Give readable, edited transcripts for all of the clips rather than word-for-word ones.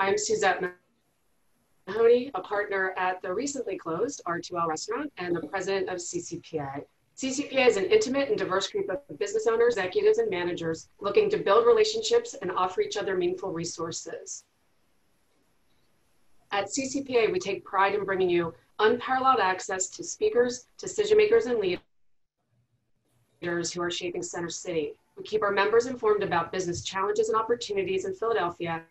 I'm Suzette Mahoney, a partner at the recently closed R2L restaurant and the president of CCPA. CCPA is an intimate and diverse group of business owners, executives, and managers looking to build relationships and offer each other meaningful resources. At CCPA, we take pride in bringing you unparalleled access to speakers, decision makers, and leaders who are shaping Center City. We keep our members informed about business challenges and opportunities in Philadelphia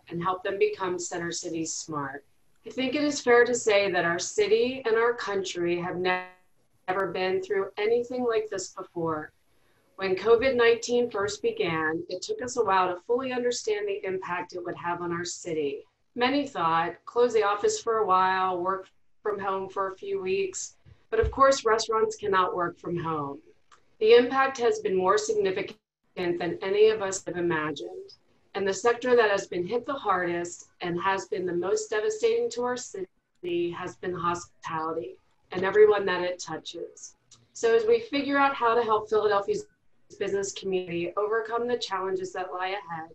and help them become Center City smart. I think it is fair to say that our city and our country have never been through anything like this before. When COVID-19 first began, it took us a while to fully understand the impact it would have on our city. Many thought, close the office for a while, work from home for a few weeks, but of course, restaurants cannot work from home. The impact has been more significant than any of us have imagined. And the sector that has been hit the hardest and has been the most devastating to our city has been hospitality and everyone that it touches. So as we figure out how to help Philadelphia's business community overcome the challenges that lie ahead,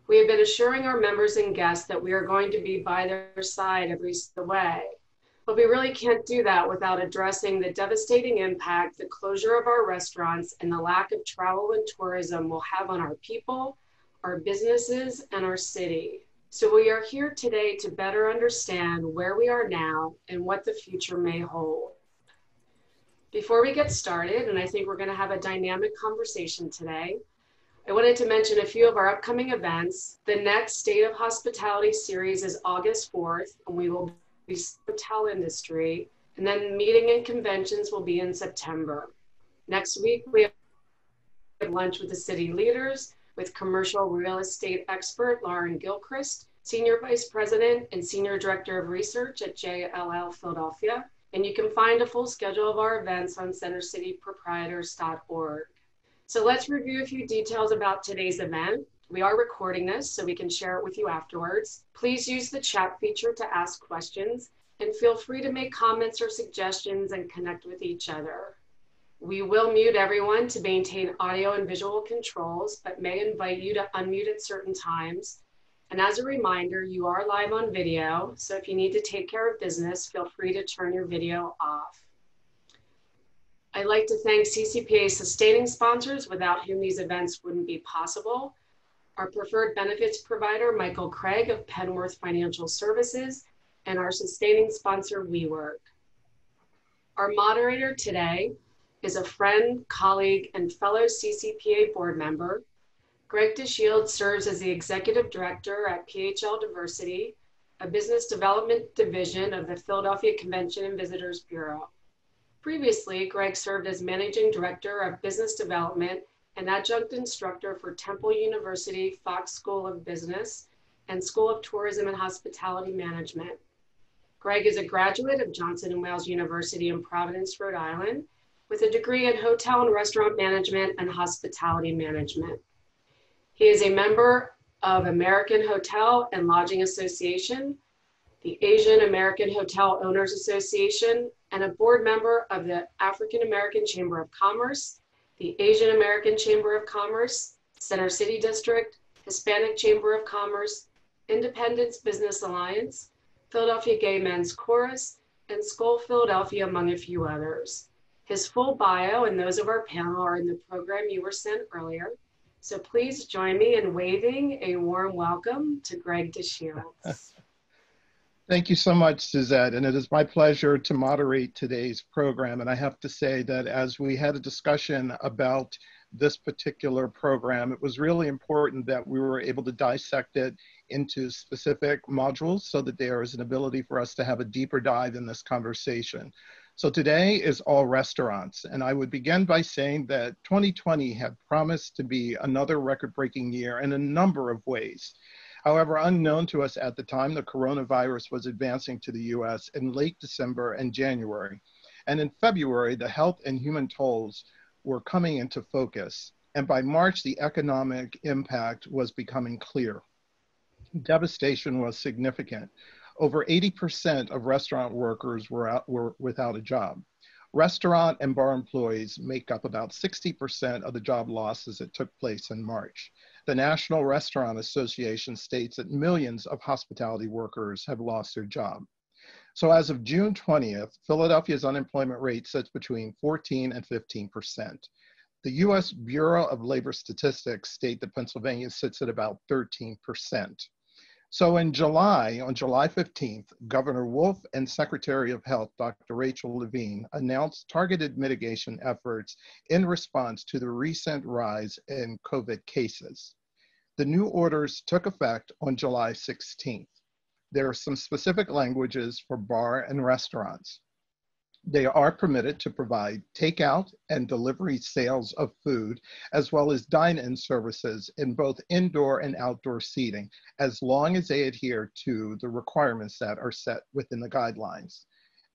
we have been assuring our members and guests that we are going to be by their side every step of the way. But we really can't do that without addressing the devastating impact the closure of our restaurants and the lack of travel and tourism will have on our people, our businesses, and our city. So we are here today to better understand where we are now and what the future may hold. Before we get started, and I think we're going to have a dynamic conversation today, I wanted to mention a few of our upcoming events. The next State of Hospitality series is August 4th, and we will be in the hotel industry, and then meeting and conventions will be in September. Next week, we have lunch with the city leaders, with commercial real estate expert Lauren Gilchrist, Senior Vice President and Senior Director of Research at JLL Philadelphia. And you can find a full schedule of our events on centercityproprietors.org. So let's review a few details about today's event. We are recording this so we can share it with you afterwards. Please use the chat feature to ask questions and feel free to make comments or suggestions and connect with each other. We will mute everyone to maintain audio and visual controls, but may invite you to unmute at certain times. And as a reminder, you are live on video, so if you need to take care of business, feel free to turn your video off. I'd like to thank CCPA's sustaining sponsors, without whom these events wouldn't be possible. Our preferred benefits provider, Michael Craig of Penworth Financial Services, and our sustaining sponsor, WeWork. Our moderator today is a friend, colleague, and fellow CCPA board member. Greg DeShield serves as the Executive Director at PHL Diversity, a business development division of the Philadelphia Convention and Visitors Bureau. Previously, Greg served as Managing Director of Business Development and Adjunct Instructor for Temple University Fox School of Business and School of Tourism and Hospitality Management. Greg is a graduate of Johnson & Wales University in Providence, Rhode Island, with a degree in Hotel and Restaurant Management and Hospitality Management. He is a member of American Hotel and Lodging Association, the Asian American Hotel Owners Association, and a board member of the African American Chamber of Commerce, the Asian American Chamber of Commerce, Center City District, Hispanic Chamber of Commerce, Independence Business Alliance, Philadelphia Gay Men's Chorus, and Skoll Philadelphia, among a few others. His full bio and those of our panel are in the program you were sent earlier. So please join me in waving a warm welcome to Greg DeShield. Thank you so much, Suzette, and it is my pleasure to moderate today's program. And I have to say that as we had a discussion about this particular program, it was really important that we were able to dissect it into specific modules so that there is an ability for us to have a deeper dive in this conversation. So today is all restaurants, and I would begin by saying that 2020 had promised to be another record-breaking year in a number of ways. However, unknown to us at the time, the coronavirus was advancing to the US in late December and January. And in February, the health and human tolls were coming into focus. And by March, the economic impact was becoming clear. Devastation was significant. Over 80% of restaurant workers were without a job. Restaurant and bar employees make up about 60% of the job losses that took place in March. The National Restaurant Association states that millions of hospitality workers have lost their job. So as of June 20th, Philadelphia's unemployment rate sits between 14 and 15%. The US Bureau of Labor Statistics state that Pennsylvania sits at about 13%. So in July, on July 15th, Governor Wolf and Secretary of Health, Dr. Rachel Levine, announced targeted mitigation efforts in response to the recent rise in COVID cases. The new orders took effect on July 16th. There are some specific languages for bar and restaurants. They are permitted to provide takeout and delivery sales of food, as well as dine-in services in both indoor and outdoor seating, as long as they adhere to the requirements that are set within the guidelines.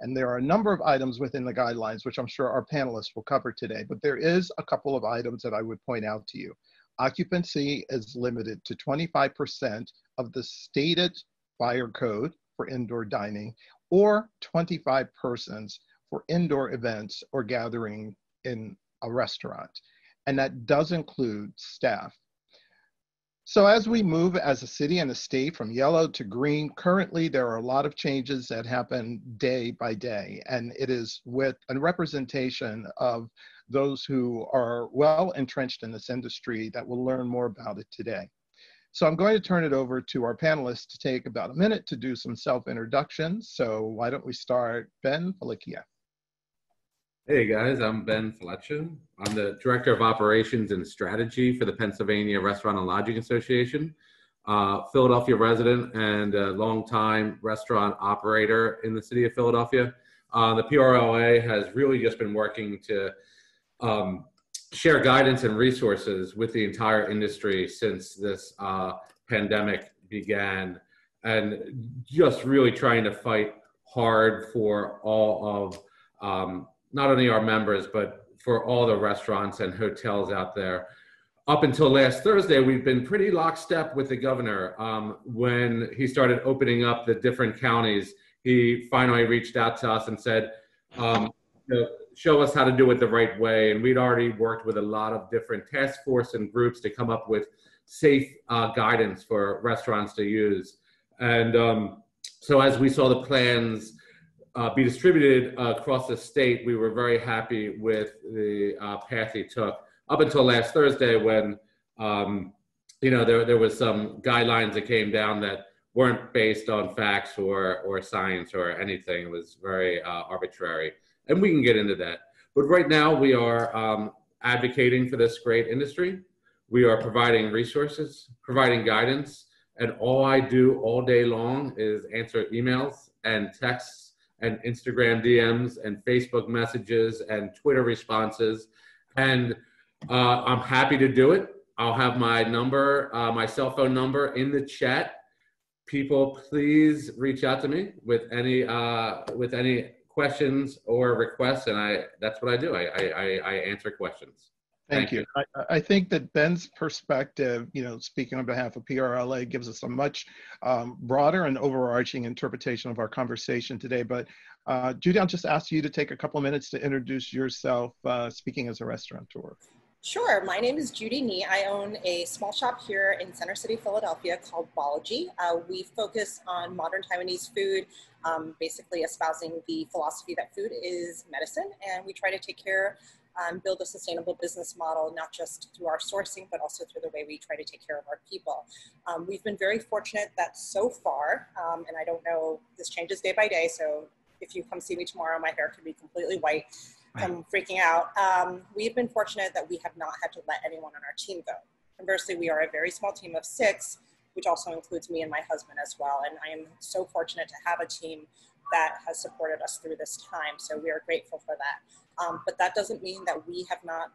And there are a number of items within the guidelines, which I'm sure our panelists will cover today, but there is a couple of items that I would point out to you. Occupancy is limited to 25% of the stated fire code for indoor dining, or 25 persons for indoor events or gathering in a restaurant. And that does include staff. So as we move as a city and a state from yellow to green, currently there are a lot of changes that happen day by day. And it is with a representation of those who are well entrenched in this industry that will learn more about it today. So I'm going to turn it over to our panelists to take about a minute to do some self-introductions. So why don't we start, Ben Felicia. Hey guys, I'm Ben Fletcher. I'm the Director of Operations and Strategy for the Pennsylvania Restaurant and Lodging Association, Philadelphia resident and a longtime restaurant operator in the city of Philadelphia. The PRLA has really just been working to share guidance and resources with the entire industry since this pandemic began, and just really trying to fight hard for all of not only our members, but for all the restaurants and hotels out there. Up until last Thursday, we've been pretty lockstep with the governor. When he started opening up the different counties, he finally reached out to us and said, show us how to do it the right way. And we'd already worked with a lot of different task force and groups to come up with safe guidance for restaurants to use. And so as we saw the plans be distributed across the state, we were very happy with the path he took. Up until last Thursday, when there was some guidelines that came down that weren't based on facts or science or anything. It was very arbitrary, and we can get into that. But right now, we are advocating for this great industry. We are providing resources, providing guidance, and all I do all day long is answer emails and texts and Instagram DMs and Facebook messages and Twitter responses. And I'm happy to do it. I'll have my number, my cell phone number in the chat. People, please reach out to me with any questions or requests, and that's what I do. I answer questions. Thank you. I think that Ben's perspective, speaking on behalf of PRLA, gives us a much broader and overarching interpretation of our conversation today. But Judy, I'll just ask you to take a couple of minutes to introduce yourself, speaking as a restaurateur. Sure. My name is Judy Nee. I own a small shop here in Center City, Philadelphia called Bology. We focus on modern Taiwanese food, basically espousing the philosophy that food is medicine, and we try to take care build a sustainable business model, not just through our sourcing, but also through the way we try to take care of our people. We've been very fortunate that so far, and I don't know, this changes day by day, so if you come see me tomorrow, my hair could be completely white. I'm freaking out. We've been fortunate that we have not had to let anyone on our team go. Conversely, we are a very small team of 6, which also includes me and my husband as well. And I am so fortunate to have a team that has supported us through this time. So we are grateful for that. But that doesn't mean that we have not,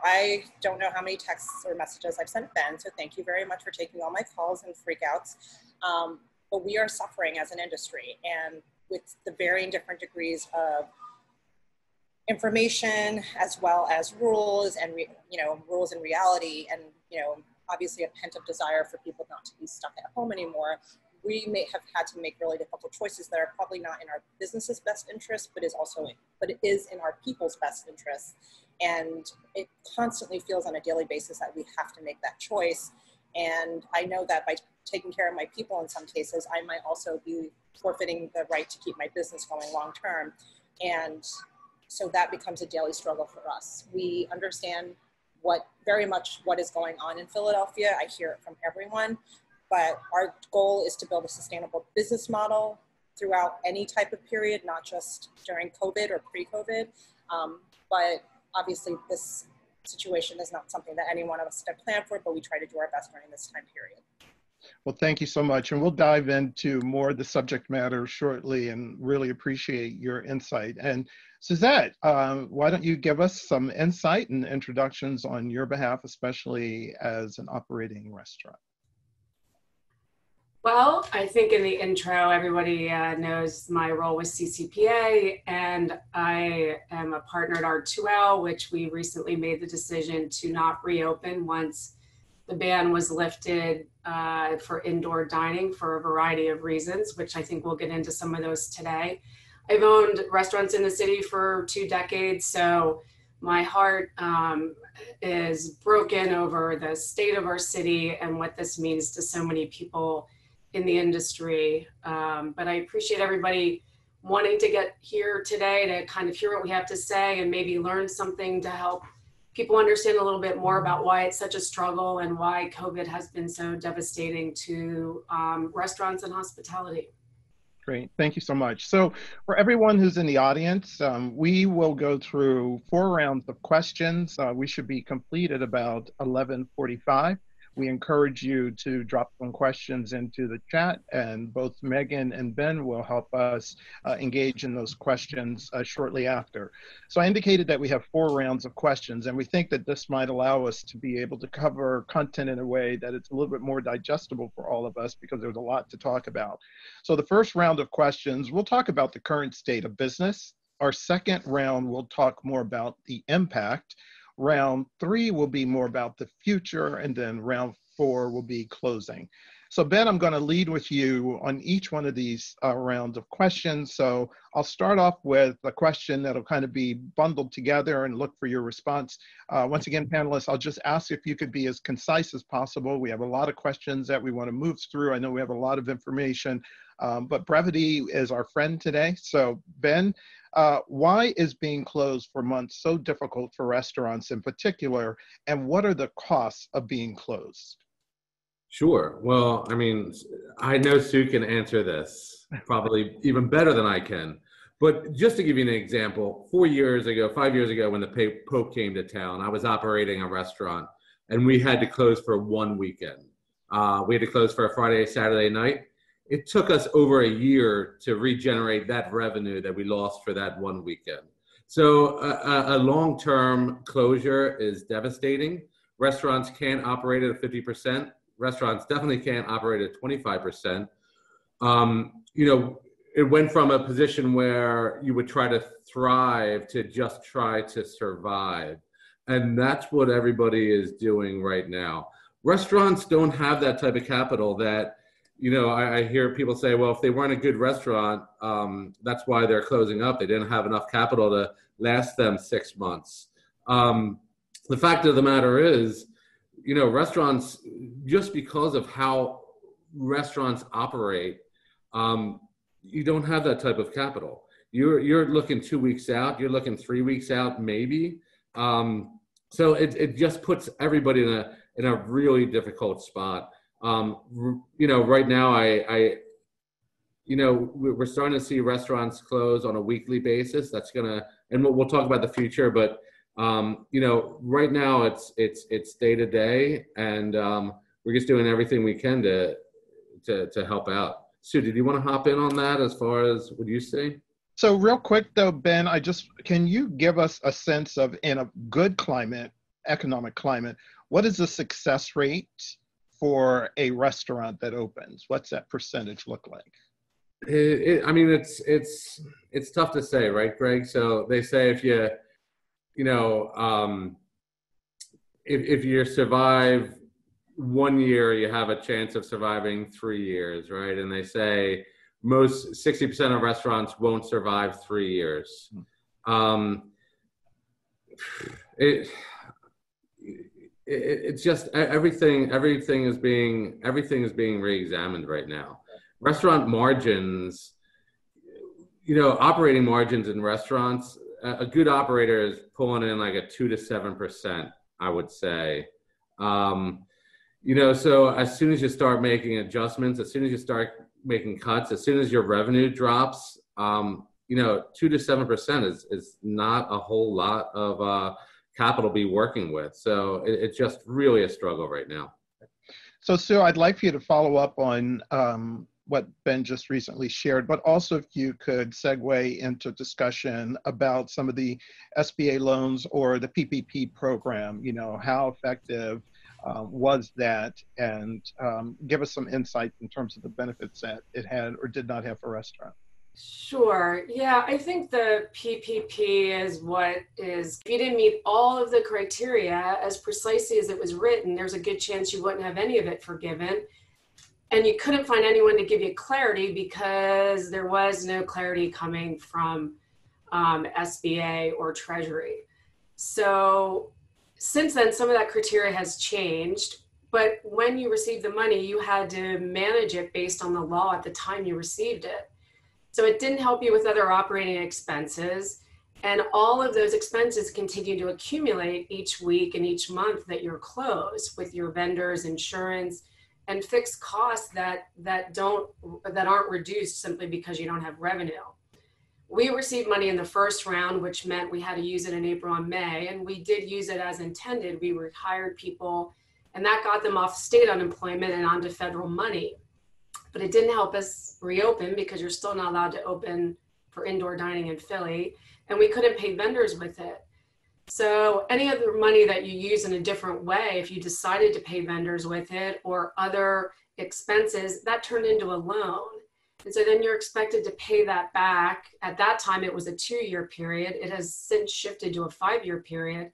I don't know how many texts or messages I've sent Ben, so thank you very much for taking all my calls and freakouts. But we are suffering as an industry, and with the varying different degrees of information as well as rules and, rules in reality, and, obviously a pent-up desire for people not to be stuck at home anymore. we may have had to make really difficult choices that are probably not in our business's best interest, but it is in our people's best interest. And it constantly feels on a daily basis that we have to make that choice. And I know that by taking care of my people in some cases, I might also be forfeiting the right to keep my business going long term. And so that becomes a daily struggle for us. We understand very much what is going on in Philadelphia. I hear it from everyone, but our goal is to build a sustainable business model throughout any type of period, not just during COVID or pre-COVID. But obviously this situation is not something that any one of us had planned for, but we try to do our best during this time period. Well, thank you so much. And we'll dive into more of the subject matter shortly and really appreciate your insight. And Suzette, why don't you give us some insight and introductions on your behalf, especially as an operating restaurant? Well, I think in the intro, everybody knows my role with CCPA, and I am a partner at R2L, which we recently made the decision to not reopen once the ban was lifted for indoor dining for a variety of reasons, which I think we'll get into some of those today. I've owned restaurants in the city for 2 decades, so my heart is broken over the state of our city and what this means to so many people in the industry. But I appreciate everybody wanting to get here today to kind of hear what we have to say and maybe learn something to help people understand a little bit more about why it's such a struggle and why COVID has been so devastating to restaurants and hospitality. Great, thank you so much. So for everyone who's in the audience, we will go through 4 rounds of questions. We should be complete at about 11:45. We encourage you to drop some questions into the chat, and both Megan and Ben will help us engage in those questions shortly after. So I indicated that we have 4 rounds of questions, and we think that this might allow us to be able to cover content in a way that it's a little bit more digestible for all of us, because there's a lot to talk about. So the first round of questions, we'll talk about the current state of business. Our second round, we'll talk more about the impact. Round 3 will be more about the future, and then round 4 will be closing. So Ben, I'm going to lead with you on each one of these rounds of questions. So I'll start off with a question that'll kind of be bundled together and look for your response. Once again, panelists, I'll just ask if you could be as concise as possible. We have a lot of questions that we want to move through. I know we have a lot of information, but brevity is our friend today. So Ben, why is being closed for months so difficult for restaurants in particular, and what are the costs of being closed? Sure. Well, I mean, I know Sue can answer this probably even better than I can. But just to give you an example, 5 years ago, when the Pope came to town, I was operating a restaurant, and we had to close for 1 weekend. We had to close for a Friday, Saturday night. It took us over a year to regenerate that revenue that we lost for that 1 weekend. So a long-term closure is devastating. Restaurants can't operate at 50%. Restaurants definitely can't operate at 25%. It went from a position where you would try to thrive to just try to survive. And that's what everybody is doing right now. Restaurants don't have that type of capital that, I hear people say, well, if they weren't a good restaurant, that's why they're closing up. They didn't have enough capital to last them 6 months. The fact of the matter is, restaurants, just because of how restaurants operate, you don't have that type of capital. You're looking 2 weeks out, you're looking 3 weeks out, maybe. So it just puts everybody in a really difficult spot. Right now, we're starting to see restaurants close on a weekly basis. That's and we'll talk about the future, but right now it's day to day, and we're just doing everything we can to help out. Sue, did you want to hop in on that as far as what you see? So real quick though, Ben, can you give us a sense of, in a good climate, economic climate, what is the success rate for a restaurant that opens? What's that percentage look like? It's tough to say, right, Greg? So they say if you survive, 1 year you have a chance of surviving 3 years, right? And they say most 60% of restaurants won't survive 3 years. It's just everything is being re-examined right now. Restaurant margins, operating margins in restaurants, a good operator is pulling in like a 2 to 7%, I would say. So as soon as you start making adjustments, as soon as you start making cuts, as soon as your revenue drops, 2 to 7% is not a whole lot of capital to be working with. So it's just really a struggle right now. So Sue, I'd like for you to follow up on what Ben just recently shared, but also if you could segue into discussion about some of the SBA loans or the PPP program, how effective was that, and give us some insight in terms of the benefits that it had or did not have for restaurants. Sure. Yeah, I think the PPP is if you didn't meet all of the criteria as precisely as it was written, there's a good chance you wouldn't have any of it forgiven. And you couldn't find anyone to give you clarity because there was no clarity coming from SBA or Treasury. So since then, some of that criteria has changed. But when you received the money, you had to manage it based on the law at the time you received it. So it didn't help you with other operating expenses. And all of those expenses continue to accumulate each week and each month that you're closed with your vendors, insurance, and fixed costs that aren't reduced simply because you don't have revenue. We received money in the first round, which meant we had to use it in April and May, and we did use it as intended. We rehired people, and that got them off state unemployment and onto federal money. But it didn't help us reopen because you're still not allowed to open for indoor dining in Philly, and we couldn't pay vendors with it. So any other money that you use in a different way, if you decided to pay vendors with it or other expenses, that turned into a loan. And so then you're expected to pay that back. At that time, it was a 2-year period. It has since shifted to a 5-year period.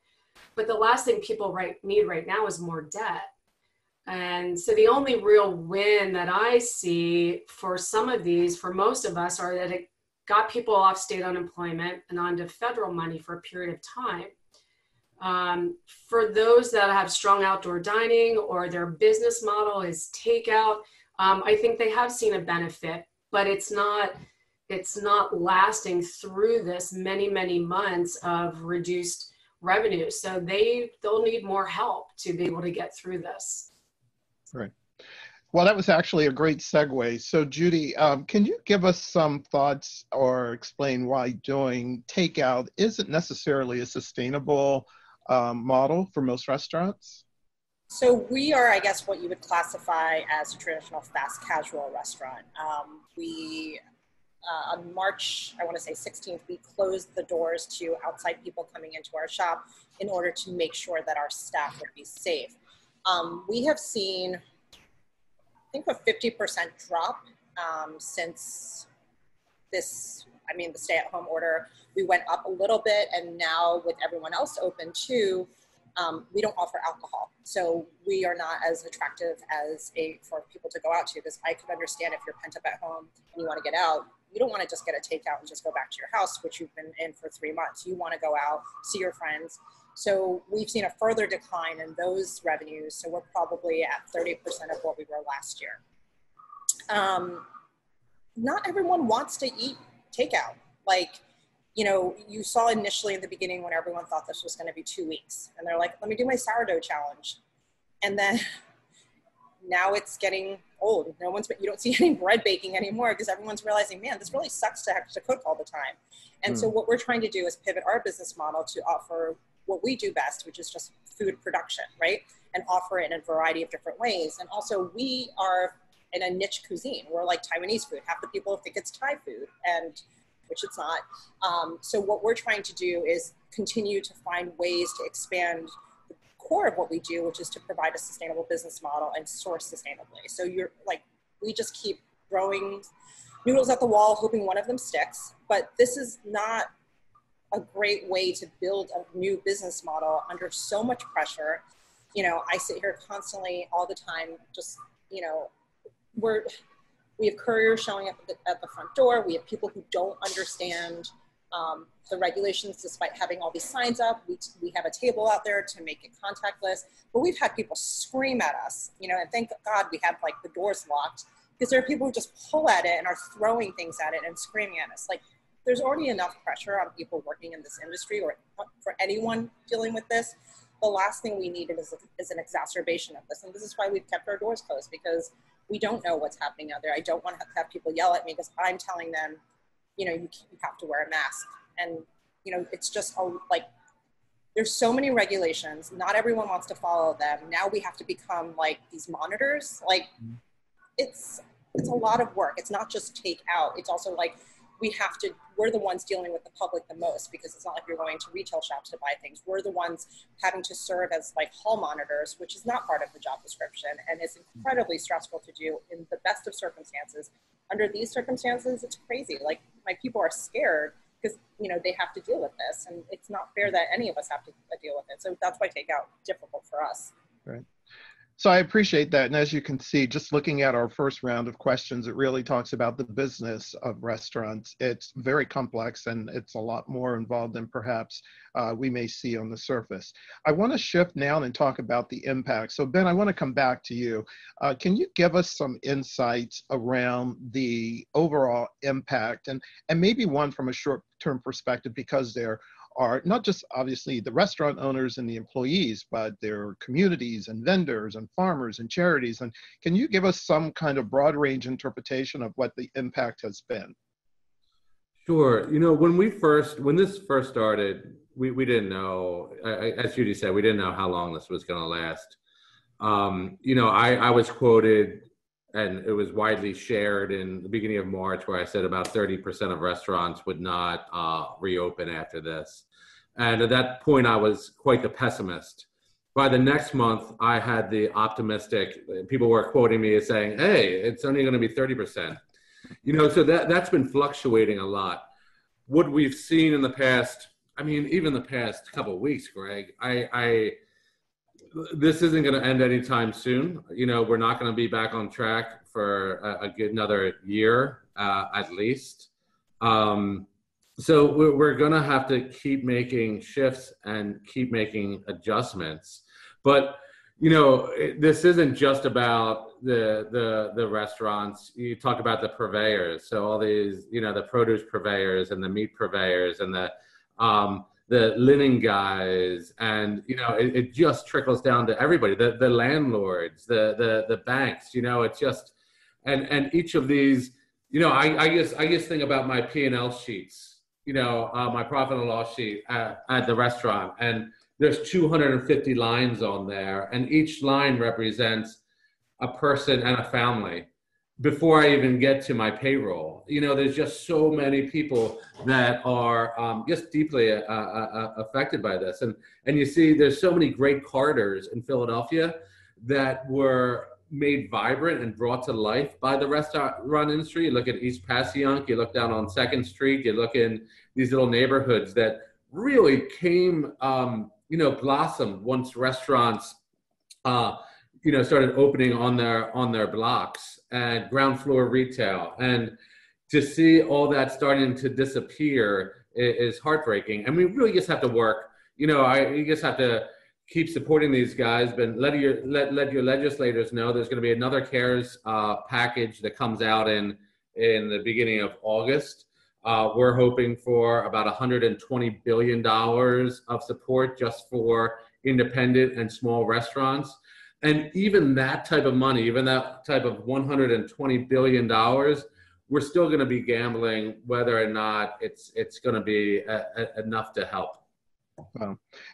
But the last thing people need right now is more debt. And so the only real win that I see for some of these, for most of us, are that it got people off state unemployment and onto federal money for a period of time. For those that have strong outdoor dining or their business model is takeout, I think they have seen a benefit, but it's not lasting through this many months of reduced revenue. So they'll need more help to be able to get through this. Right. Well, that was actually a great segue. So Judy, can you give us some thoughts or explain why doing takeout isn't necessarily a sustainable model for most restaurants? So we are, I guess, what you would classify as a traditional fast casual restaurant. On March, I want to say 16th, we closed the doors to outside people coming into our shop in order to make sure that our staff would be safe. We have seen, I think, a 50% drop since the stay-at-home order. We went up a little bit, and now with everyone else open too, we don't offer alcohol. So we are not as attractive for people to go out to, because I could understand if you're pent up at home and you want to get out, you don't want to just get a takeout and just go back to your house, which you've been in for 3 months. You want to go out, see your friends. So we've seen a further decline in those revenues. So we're probably at 30% of what we were last year. Not everyone wants to eat takeout. You saw initially in the beginning when everyone thought this was going to be 2 weeks, and they're like, let me do my sourdough challenge. And then now it's getting old. You don't see any bread baking anymore because everyone's realizing, man, this really sucks to have to cook all the time. And so what we're trying to do is pivot our business model to offer what we do best, which is just food production, right? And offer it in a variety of different ways. And also we are in a niche cuisine. We're like Taiwanese food. Half the people think it's Thai food, and which it's not. So what we're trying to do is continue to find ways to expand the core of what we do, which is to provide a sustainable business model and source sustainably. So we just keep throwing noodles at the wall, hoping one of them sticks. But this is not a great way to build a new business model under so much pressure. You know, I sit here constantly all the time, just, you know, we have couriers showing up at the front door. We have people who don't understand the regulations despite having all these signs up. We have a table out there to make it contactless, but we've had people scream at us, you know, and thank God we have like the doors locked, because there are people who just pull at it and are throwing things at it and screaming at us. Like, there's already enough pressure on people working in this industry, or for anyone dealing with this. The last thing we need is an exacerbation of this. And this is why we've kept our doors closed, because we don't know what's happening out there. I don't want to have people yell at me because I'm telling them, you know, you have to wear a mask. And, you know, it's just like, there's so many regulations. Not everyone wants to follow them. Now we have to become like these monitors. Like, it's a lot of work. It's not just take out. It's also like, we're the ones dealing with the public the most, because it's not like you're going to retail shops to buy things. We're the ones having to serve as like hall monitors, which is not part of the job description. And it's incredibly stressful to do in the best of circumstances. Under these circumstances, it's crazy. Like, my people are scared because, you know, they have to deal with this, and it's not fair that any of us have to deal with it. So that's why takeout is difficult for us. Right. So I appreciate that. And as you can see, just looking at our first round of questions, it really talks about the business of restaurants. It's very complex, and it's a lot more involved than perhaps we may see on the surface. I want to shift now and talk about the impact. So Ben, I want to come back to you. Can you give us some insights around the overall impact, and maybe one from a short-term perspective, because there are not just obviously the restaurant owners and the employees, but there are communities and vendors and farmers and charities. And can you give us some kind of broad range interpretation of what the impact has been? Sure. You know, when this first started, we didn't know, as Judy said, we didn't know how long this was going to last. You know, I was quoted, and it was widely shared in the beginning of March, where I said about 30% of restaurants would not reopen after this. And at that point, I was quite the pessimist. By the next month, I had the optimistic, people were quoting me as saying, hey, it's only going to be 30%. You know, so that's been fluctuating a lot. What we've seen in the past, I mean, even the past couple of weeks, Greg, this isn't going to end anytime soon. You know, we're not going to be back on track for a good another year, at least. So we're going to have to keep making shifts and keep making adjustments. But, you know, this isn't just about the restaurants. You talk about the purveyors. So all these, you know, the produce purveyors and the meat purveyors and the linen guys, and, you know, it just trickles down to everybody, the landlords, the banks, you know, it's just, and each of these, you know, I guess think about my P&L sheets, you know, my profit and loss sheet at the restaurant, and there's 250 lines on there, and each line represents a person and a family. Before I even get to my payroll, you know, there's just so many people that are just deeply affected by this. And you see, there's so many great corridors in Philadelphia that were made vibrant and brought to life by the restaurant industry. You look at East Passyunk, you look down on 2nd Street, you look in these little neighborhoods that really came, you know, blossomed once restaurants, you know, started opening on their blocks, and ground floor retail. And to see all that starting to disappear is heartbreaking. And we really just have to work, you know, you just have to keep supporting these guys, but let your legislators know there's going to be another CARES package that comes out in the beginning of August. We're hoping for about $120 billion of support just for independent and small restaurants. And even that type of money, even that type of $120 billion, we're still going to be gambling whether or not it's going to be enough to help.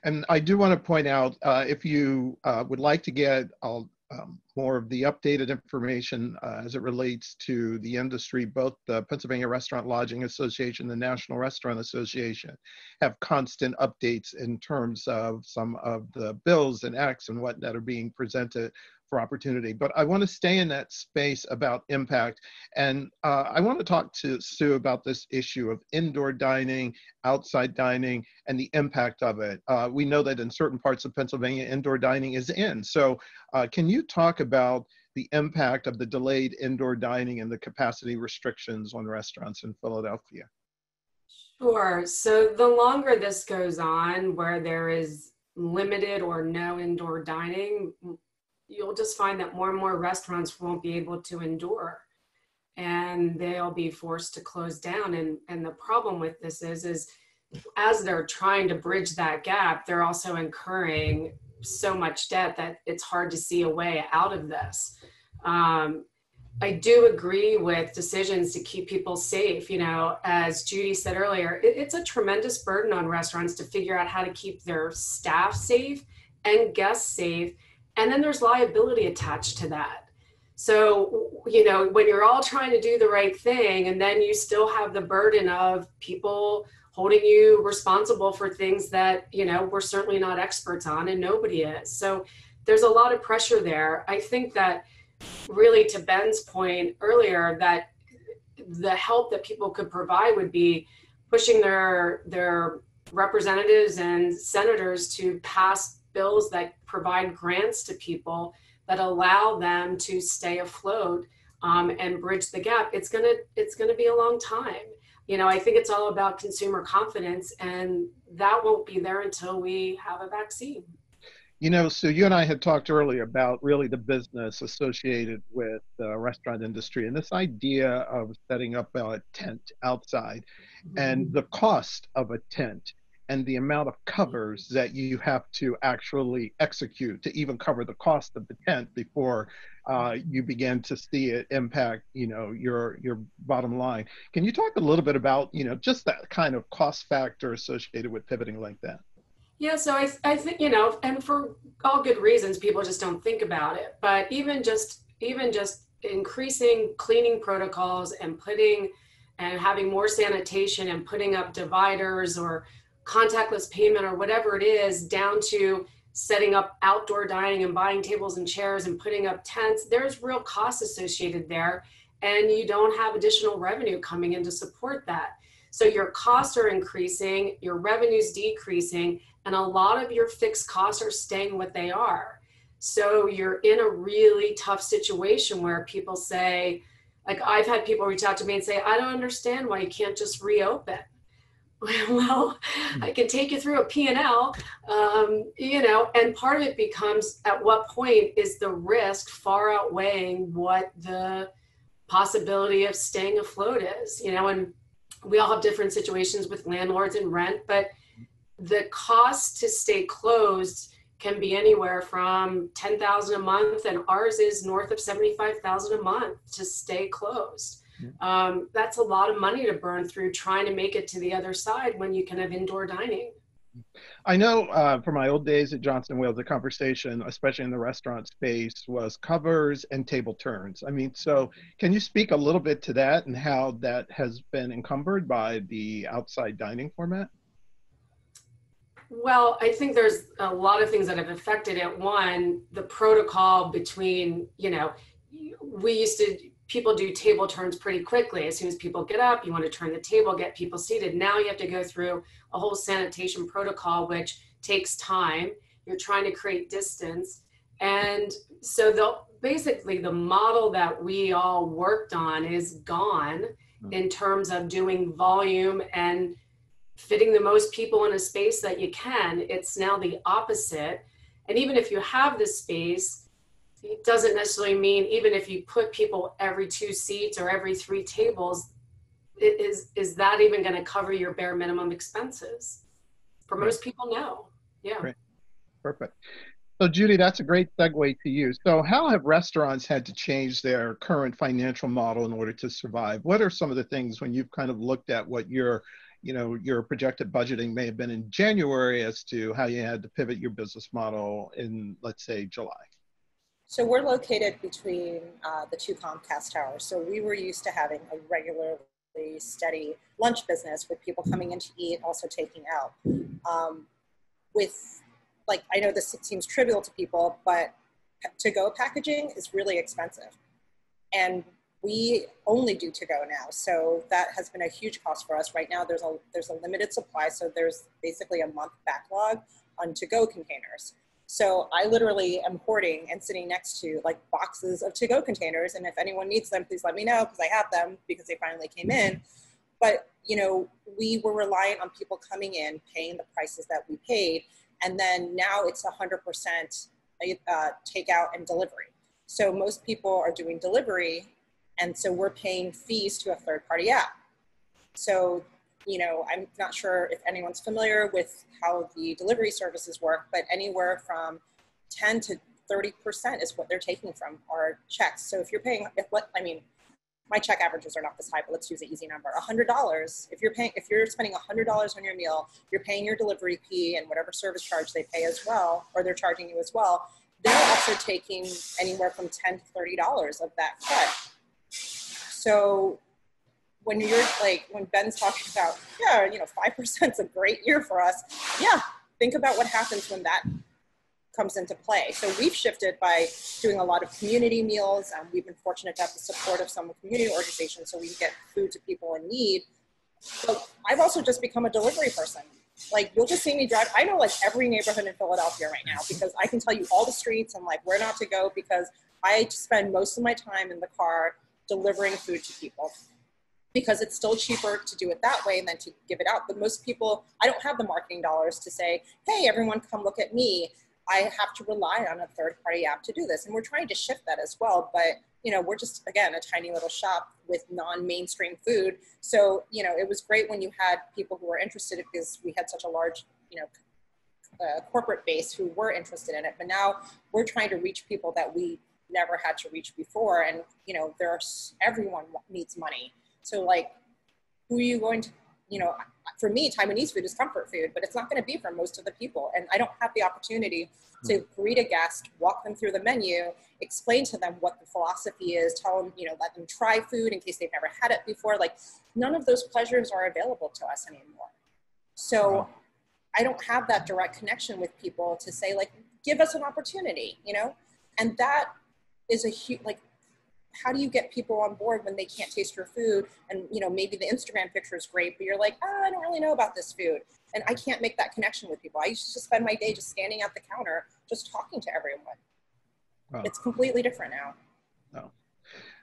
And I do want to point out, if you would like to get more of the updated information as it relates to the industry, both the Pennsylvania Restaurant Lodging Association, the National Restaurant Association have constant updates in terms of some of the bills and acts and what that are being presented for opportunity. But I want to stay in that space about impact. And I want to talk to Sue about this issue of indoor dining, outside dining, and the impact of it. We know that in certain parts of Pennsylvania, indoor dining is in. So can you talk about the impact of the delayed indoor dining and the capacity restrictions on restaurants in Philadelphia? Sure. So the longer this goes on, where there is limited or no indoor dining, you'll just find that more and more restaurants won't be able to endure, and they'll be forced to close down. And the problem with this is as they're trying to bridge that gap, they're also incurring so much debt that it's hard to see a way out of this. I do agree with decisions to keep people safe. You know, as Judy said earlier, it's a tremendous burden on restaurants to figure out how to keep their staff safe and guests safe. And then there's liability attached to that. So, you know, when you're all trying to do the right thing, and then you still have the burden of people holding you responsible for things that, you know, we're certainly not experts on, and nobody is. So there's a lot of pressure there. I think that really, to Ben's point earlier, that the help that people could provide would be pushing their representatives and senators to pass bills that provide grants to people that allow them to stay afloat and bridge the gap. It's gonna be a long time. You know, I think it's all about consumer confidence, and that won't be there until we have a vaccine. You know, so you and I had talked earlier about really the business associated with the restaurant industry and this idea of setting up a tent outside and the cost of a tent and the amount of covers that you have to actually execute to even cover the cost of the tent before you begin to see it impact, you know, your bottom line. Can you talk a little bit about, you know, just that kind of cost factor associated with pivoting like that? Yeah, so I think, you know, and for all good reasons, people just don't think about it. But even just increasing cleaning protocols and having more sanitation and putting up dividers or contactless payment or whatever it is, down to setting up outdoor dining and buying tables and chairs and putting up tents, there's real costs associated there, and you don't have additional revenue coming in to support that. So your costs are increasing, your revenue's decreasing, and a lot of your fixed costs are staying what they are. So you're in a really tough situation where people say, like, I've had people reach out to me and say, I don't understand why you can't just reopen. Well, I can take you through a P&L, you know, and part of it becomes, at what point is the risk far outweighing what the possibility of staying afloat is, you know? And we all have different situations with landlords and rent, but the cost to stay closed can be anywhere from $10,000 a month, and ours is north of $75,000 a month to stay closed. That's a lot of money to burn through trying to make it to the other side when you can have indoor dining. I know from my old days at Johnson Wales, the conversation, especially in the restaurant space, was covers and table turns. I mean, so can you speak a little bit to that and how that has been encumbered by the outside dining format? Well, I think there's a lot of things that have affected it. One, the protocol between, you know, people do table turns pretty quickly. As soon as people get up, you want to turn the table, get people seated. Now you have to go through a whole sanitation protocol, which takes time. You're trying to create distance. And so basically the model that we all worked on is gone in terms of doing volume and fitting the most people in a space that you can. It's now the opposite. And even if you have the space, it doesn't necessarily mean, even if you put people every 2 seats or every 3 tables, is that even going to cover your bare minimum expenses? For most people, no. Yeah. Great. Perfect. So Judy, that's a great segue to you. So how have restaurants had to change their current financial model in order to survive? What are some of the things, when you've kind of looked at what your projected budgeting may have been in January, as to how you had to pivot your business model in, let's say, July? So we're located between the 2 Comcast towers. So we were used to having a regularly steady lunch business with people coming in to eat, also taking out. I know this seems trivial to people, but to-go packaging is really expensive. And we only do to-go now. So that has been a huge cost for us. Right now, there's a limited supply. So there's basically a month backlog on to-go containers. So I literally am hoarding and sitting next to like boxes of to-go containers. And if anyone needs them, please let me know, because I have them because they finally came in. But, you know, we were reliant on people coming in, paying the prices that we paid. And then now it's 100% takeout and delivery. So most people are doing delivery, and so we're paying fees to a third-party app. So, you know, I'm not sure if anyone's familiar with how the delivery services work, but anywhere from 10 to 30% is what they're taking from our checks. So if you're paying, my check averages are not this high, but let's use an easy number. $100. If you're spending $100 on your meal, you're paying your delivery fee and whatever service charge they pay as well, or they're charging you as well. They're also taking anywhere from $10 to $30 of that cut. So when you're like, when Ben's talking about, yeah, you know, 5% is a great year for us. Yeah, think about what happens when that comes into play. So we've shifted by doing a lot of community meals. We've been fortunate to have the support of some community organizations so we can get food to people in need. But I've also just become a delivery person. Like, you'll just see me drive. I know like every neighborhood in Philadelphia right now because I can tell you all the streets and like where not to go, because I spend most of my time in the car delivering food to people, because it's still cheaper to do it that way than to give it out. But most people, I don't have the marketing dollars to say, hey, everyone come look at me. I have to rely on a third-party app to do this. And we're trying to shift that as well. But, you know, we're just, again, a tiny little shop with non-mainstream food. So, you know, it was great when you had people who were interested, because we had such a large, you know, corporate base who were interested in it. But now we're trying to reach people that we never had to reach before. And, you know, everyone needs money. So, like, who are you going to, you know, for me, Taiwanese food is comfort food, but it's not going to be for most of the people. And I don't have the opportunity to greet a guest, walk them through the menu, explain to them what the philosophy is, tell them, you know, let them try food in case they've never had it before. Like, none of those pleasures are available to us anymore. So I don't have that direct connection with people to say, like, give us an opportunity, you know? And that is a huge, like, how do you get people on board when they can't taste your food? And, you know, maybe the Instagram picture is great, but you're like, I don't really know about this food. And I can't make that connection with people. I used to spend my day just standing at the counter, just talking to everyone. Oh. It's completely different now. Oh.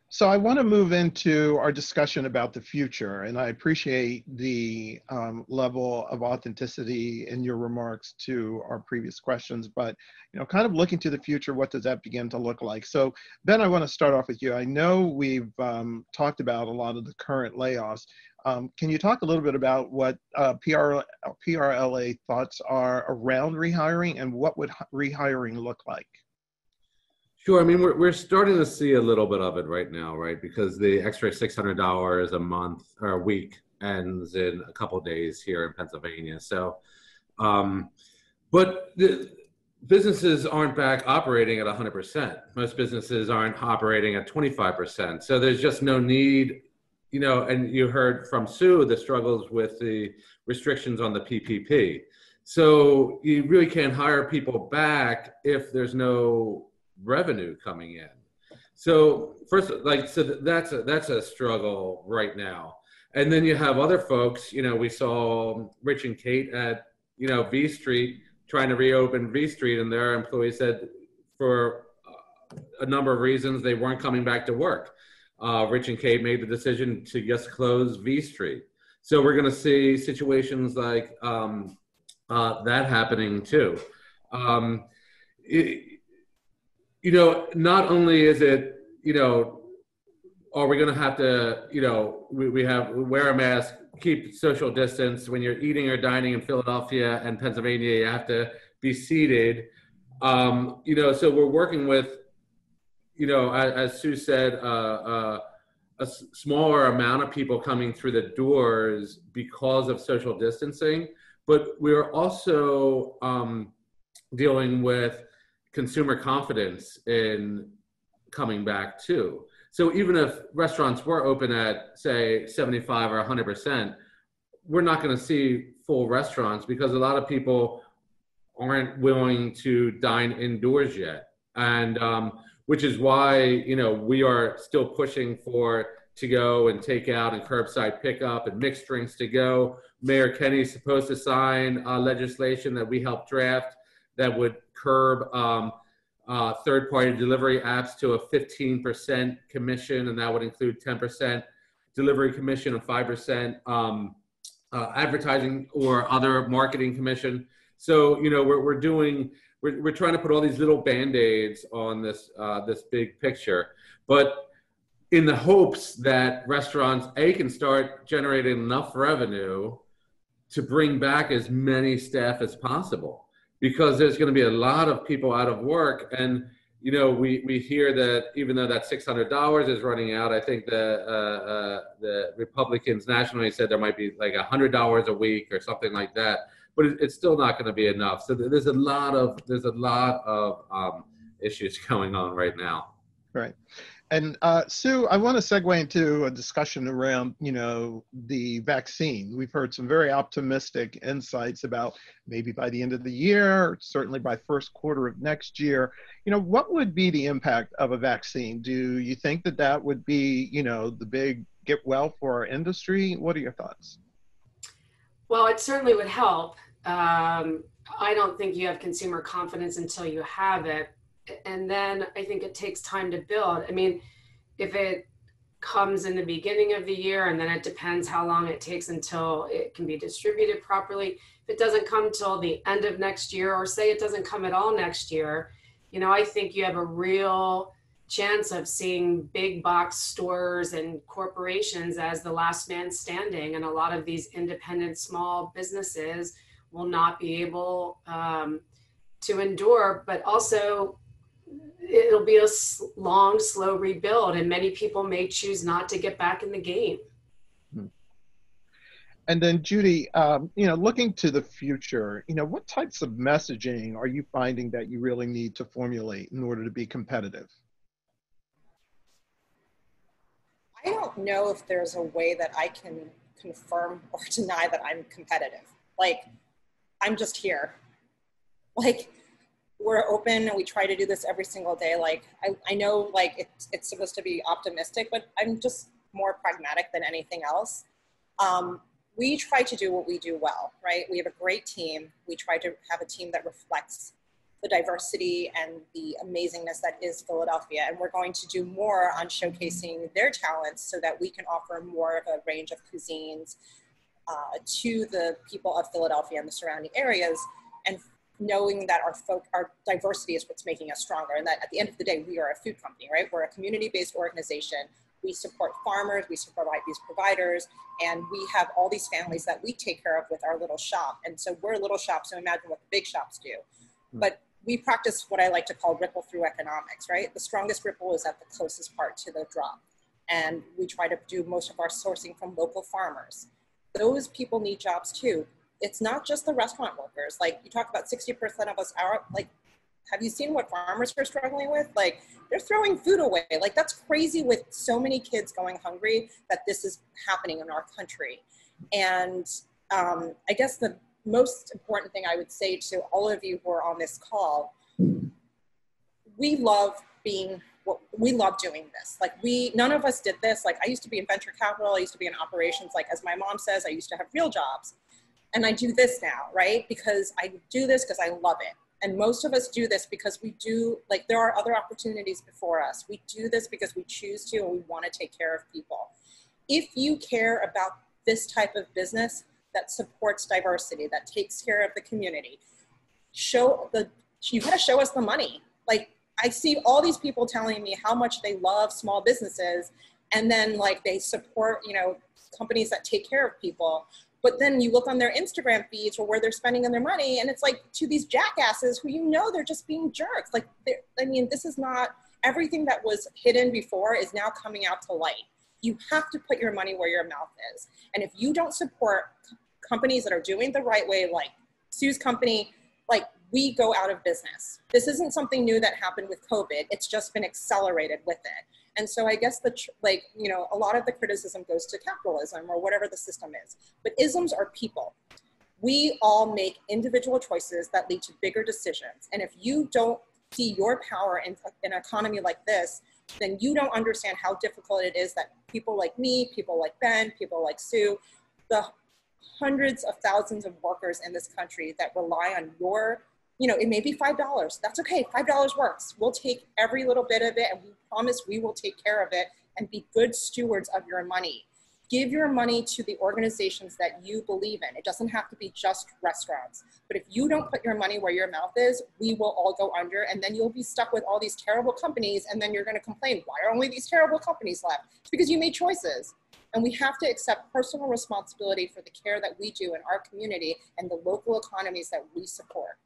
So I want to move into our discussion about the future, and I appreciate the level of authenticity in your remarks to our previous questions, but, you know, kind of looking to the future, what does that begin to look like? So Ben, I want to start off with you. I know we've talked about a lot of the current layoffs. Can you talk a little bit about what PRLA thoughts are around rehiring, and what would rehiring look like? Sure. I mean, we're starting to see a little bit of it right now, right? Because the extra $600 a month or a week ends in a couple of days here in Pennsylvania. So, but the businesses aren't back operating at 100%. Most businesses aren't operating at 25%. So there's just no need, you know, and you heard from Sue the struggles with the restrictions on the PPP. So you really can't hire people back if there's no revenue coming in. So first, like, so that's a struggle right now. And then you have other folks, you know, we saw Rich and Kate at, you know, V Street trying to reopen V Street, and their employees said for a number of reasons they weren't coming back to work. Rich and Kate made the decision to just close V Street. So we're going to see situations like that happening too. You know, not only is it, you know, are we going to have to, you know, we have wear a mask, keep social distance. When you're eating or dining in Philadelphia and Pennsylvania, you have to be seated. You know, so we're working with, you know, as Sue said, a smaller amount of people coming through the doors because of social distancing. But we're also dealing with consumer confidence in coming back too. So even if restaurants were open at, say, 75 or 100%, we're not going to see full restaurants because a lot of people aren't willing to dine indoors yet. And which is why, you know, we are still pushing for to go and take out and curbside pickup and mixed drinks to go. Mayor Kenny is supposed to sign legislation that we helped draft that would curb third-party delivery apps to a 15% commission, and that would include 10% delivery commission and 5% advertising or other marketing commission. So, you know, we're trying to put all these little band-aids on this this big picture, but in the hopes that restaurants can start generating enough revenue to bring back as many staff as possible, because there's going to be a lot of people out of work. And you know, we hear that even though that $600 is running out, I think the Republicans nationally said there might be like $100 a week or something like that, but it's still not going to be enough. So there's a lot of issues going on right now. Right. And Sue, I want to segue into a discussion around, you know, the vaccine. We've heard some very optimistic insights about maybe by the end of the year, certainly by first quarter of next year. You know, what would be the impact of a vaccine? Do you think that that would be, you know, the big get well for our industry? What are your thoughts? Well, it certainly would help. I don't think you have consumer confidence until you have it. And then I think it takes time to build. I mean, if it comes in the beginning of the year, and then it depends how long it takes until it can be distributed properly. If it doesn't come till the end of next year, or say it doesn't come at all next year, you know, I think you have a real chance of seeing big box stores and corporations as the last man standing. And a lot of these independent small businesses will not be able to endure, but also it'll be a long, slow rebuild, and many people may choose not to get back in the game. And then Judy, you know, looking to the future, you know, what types of messaging are you finding that you really need to formulate in order to be competitive? I don't know if there's a way that I can confirm or deny that I'm competitive. Like, I'm just here. Like, we're open and we try to do this every single day. Like, I know like it's supposed to be optimistic, but I'm just more pragmatic than anything else. We try to do what we do well, right? We have a great team. We try to have a team that reflects the diversity and the amazingness that is Philadelphia. And we're going to do more on showcasing their talents so that we can offer more of a range of cuisines to the people of Philadelphia and the surrounding areas, and knowing that our diversity is what's making us stronger, and that at the end of the day, we are a food company, right? We're a community-based organization. We support farmers, we support these providers, and we have all these families that we take care of with our little shop. And so we're a little shop, so imagine what the big shops do. But we practice what I like to call ripple through economics, right? The strongest ripple is at the closest part to the drop. And we try to do most of our sourcing from local farmers. Those people need jobs too. It's not just the restaurant workers. Like, you talk about 60% of us are like, have you seen what farmers are struggling with? Like, they're throwing food away. Like, that's crazy with so many kids going hungry that this is happening in our country. And I guess the most important thing I would say to all of you who are on this call, we love doing this. Like, none of us did this. Like, I used to be in venture capital. I used to be in operations. Like, as my mom says, I used to have real jobs. And I do this now, right? Because I do this because I love it. And most of us do this because we do, like, there are other opportunities before us. We do this because we choose to, and we want to take care of people. If you care about this type of business that supports diversity, that takes care of the community, you got to show us the money. Like, I see all these people telling me how much they love small businesses, and then like they support, you know, companies that take care of people. But then you look on their Instagram feeds or where they're spending their money, and it's like to these jackasses who, you know, they're just being jerks. Like, I mean, this is not, everything that was hidden before is now coming out to light. You have to put your money where your mouth is. And if you don't support companies that are doing the right way, like Sue's company, like, we go out of business. This isn't something new that happened with COVID. It's just been accelerated with it. And so I guess you know, a lot of the criticism goes to capitalism or whatever the system is. But isms are people. We all make individual choices that lead to bigger decisions. And if you don't see your power in an economy like this, then you don't understand how difficult it is that people like me, people like Ben, people like Sue, the hundreds of thousands of workers in this country that rely on your, it may be $5. That's okay. $5 works. We'll take every little bit of it, and we promise we will take care of it and be good stewards of your money. Give your money to the organizations that you believe in. It doesn't have to be just restaurants. But if you don't put your money where your mouth is, we will all go under, and then you'll be stuck with all these terrible companies, and then you're going to complain, why are only these terrible companies left? It's because you made choices. And we have to accept personal responsibility for the care that we do in our community and the local economies that we support.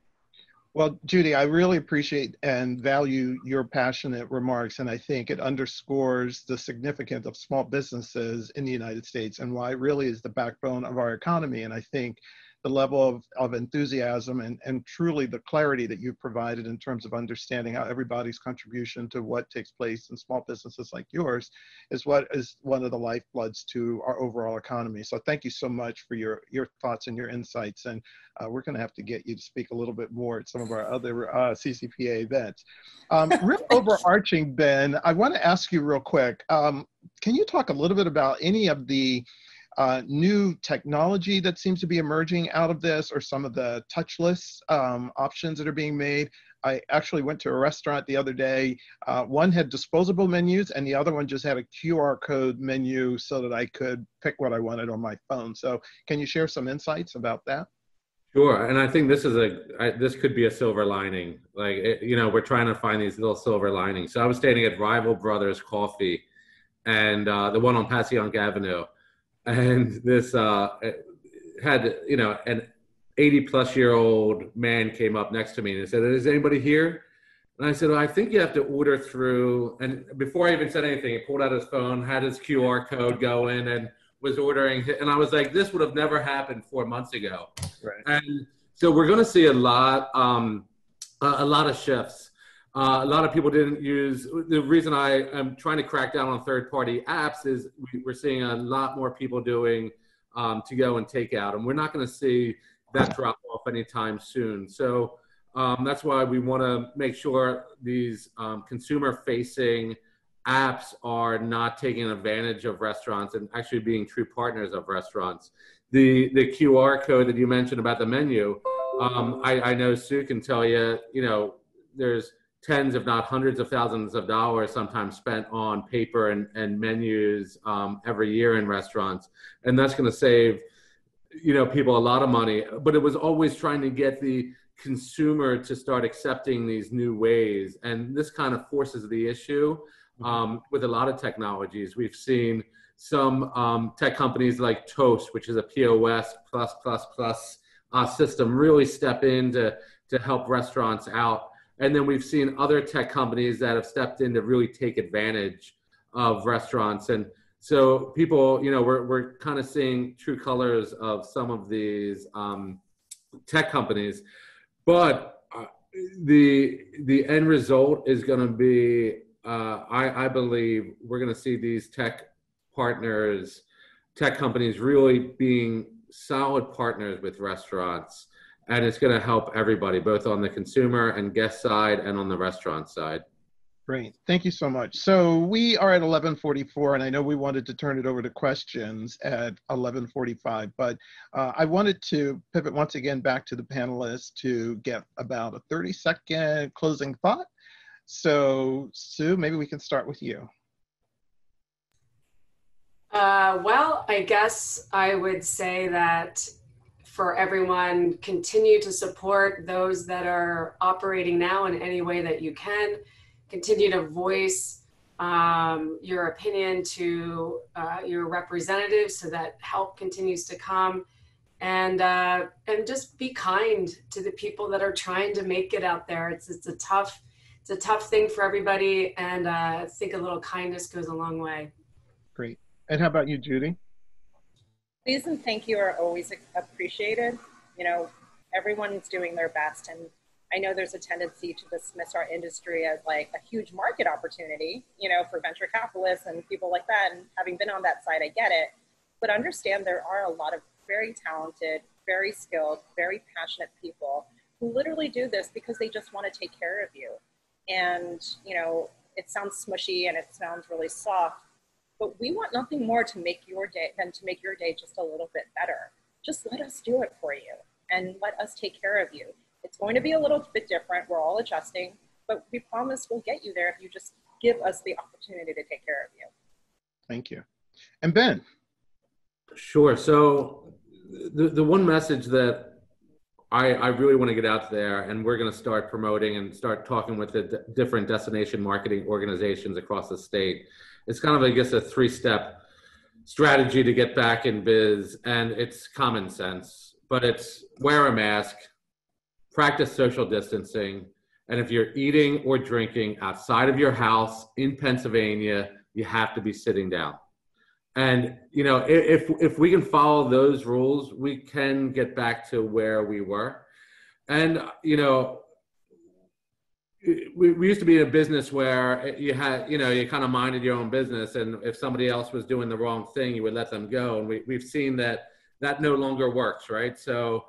Well, Judy, I really appreciate and value your passionate remarks, and I think it underscores the significance of small businesses in the United States and why it really is the backbone of our economy. And I think the level of enthusiasm and truly the clarity that you've provided in terms of understanding how everybody's contribution to what takes place in small businesses like yours is what is one of the lifebloods to our overall economy. So thank you so much for your thoughts and your insights. And we're going to have to get you to speak a little bit more at some of our other CCPA events. Real overarching, Ben, I want to ask you real quick, can you talk a little bit about any of the new technology that seems to be emerging out of this, or some of the touchless options that are being made? I actually went to a restaurant the other day. One had disposable menus and the other one just had a QR code menu so that I could pick what I wanted on my phone. So can you share some insights about that? Sure, and I think this is this could be a silver lining. Like, we're trying to find these little silver linings. So I was staying at Rival Brothers Coffee, and the one on Passyunk Avenue. And this had, an 80-plus-year-old man came up next to me and said, "Is anybody here?" And I said, "Well, I think you have to order through." And before I even said anything, he pulled out his phone, had his QR code going, and was ordering. And I was like, this would have never happened 4 months ago. Right. And so we're going to see a lot of shifts. A lot of people didn't use. The reason I am trying to crack down on third-party apps is we're seeing a lot more people doing to go and take out, and we're not going to see that drop off anytime soon. So that's why we want to make sure these consumer-facing apps are not taking advantage of restaurants and actually being true partners of restaurants. The QR code that you mentioned about the menu, I know Sue can tell you, there's tens, if not hundreds of thousands of dollars sometimes spent on paper and menus every year in restaurants. And that's going to save, people a lot of money. But it was always trying to get the consumer to start accepting these new ways. And this kind of forces the issue with a lot of technologies. We've seen some tech companies like Toast, which is a POS plus system, really step in to help restaurants out. And then we've seen other tech companies that have stepped in to really take advantage of restaurants. And so people, we're kind of seeing true colors of some of these tech companies. But the end result is going to be, I believe, we're going to see these tech companies really being solid partners with restaurants. And it's going to help everybody, both on the consumer and guest side and on the restaurant side. Great. Thank you so much. So we are at 11:44, and I know we wanted to turn it over to questions at 11:45, but I wanted to pivot once again back to the panelists to get about a 30-second closing thought. So Sue, maybe we can start with you. Well, I guess I would say that for everyone, continue to support those that are operating now in any way that you can. Continue to voice your opinion to your representatives so that help continues to come. And just be kind to the people that are trying to make it out there. It's a tough thing for everybody, and I think a little kindness goes a long way. Great. And how about you, Judy? Please and thank you are always appreciated. Everyone's doing their best, and I know there's a tendency to dismiss our industry as like a huge market opportunity, for venture capitalists and people like that. And having been on that side, I get it. But understand there are a lot of very talented, very skilled, very passionate people who literally do this because they just want to take care of you. And, you know, it sounds smushy and it sounds really soft, but we want nothing more to make your day than to make your day just a little bit better. Just let us do it for you and let us take care of you. It's going to be a little bit different. We're all adjusting, but we promise we'll get you there if you just give us the opportunity to take care of you. Thank you. And Ben. Sure. So the one message that I really want to get out there, and we're going to start promoting and start talking with the different destination marketing organizations across the state. It's kind of, I guess, a 3-step strategy to get back in biz, and it's common sense, but it's wear a mask, practice social distancing, and if you're eating or drinking outside of your house in Pennsylvania, you have to be sitting down. And, you know, if we can follow those rules, we can get back to where we were. And, you know, we used to be in a business where you had, you know, you kind of minded your own business. And if somebody else was doing the wrong thing, you would let them go. And we've seen that no longer works, right? So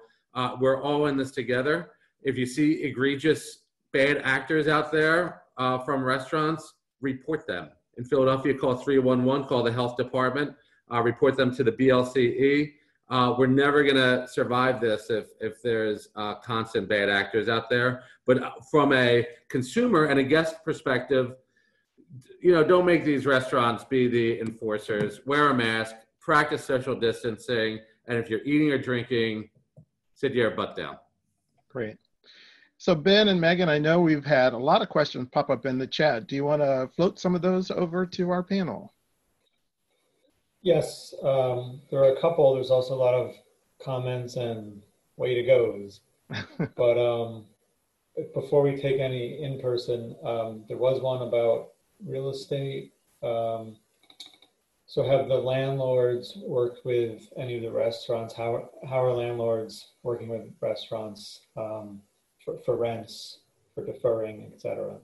we're all in this together. If you see egregious bad actors out there from restaurants, report them. In Philadelphia, call 311, call the health department, report them to the BLCE. We're never going to survive this if there's constant bad actors out there. But from a consumer and a guest perspective, you know, don't make these restaurants be the enforcers. Wear a mask, practice social distancing, and if you're eating or drinking, sit your butt down. Great. So Ben and Megan, I know we've had a lot of questions pop up in the chat. Do you want to float some of those over to our panel? Yes, there are a couple. There's also a lot of comments and way to goes. But before we take any in person, there was one about real estate. So have the landlords worked with any of the restaurants? How are landlords working with restaurants for rents, for deferring, et cetera?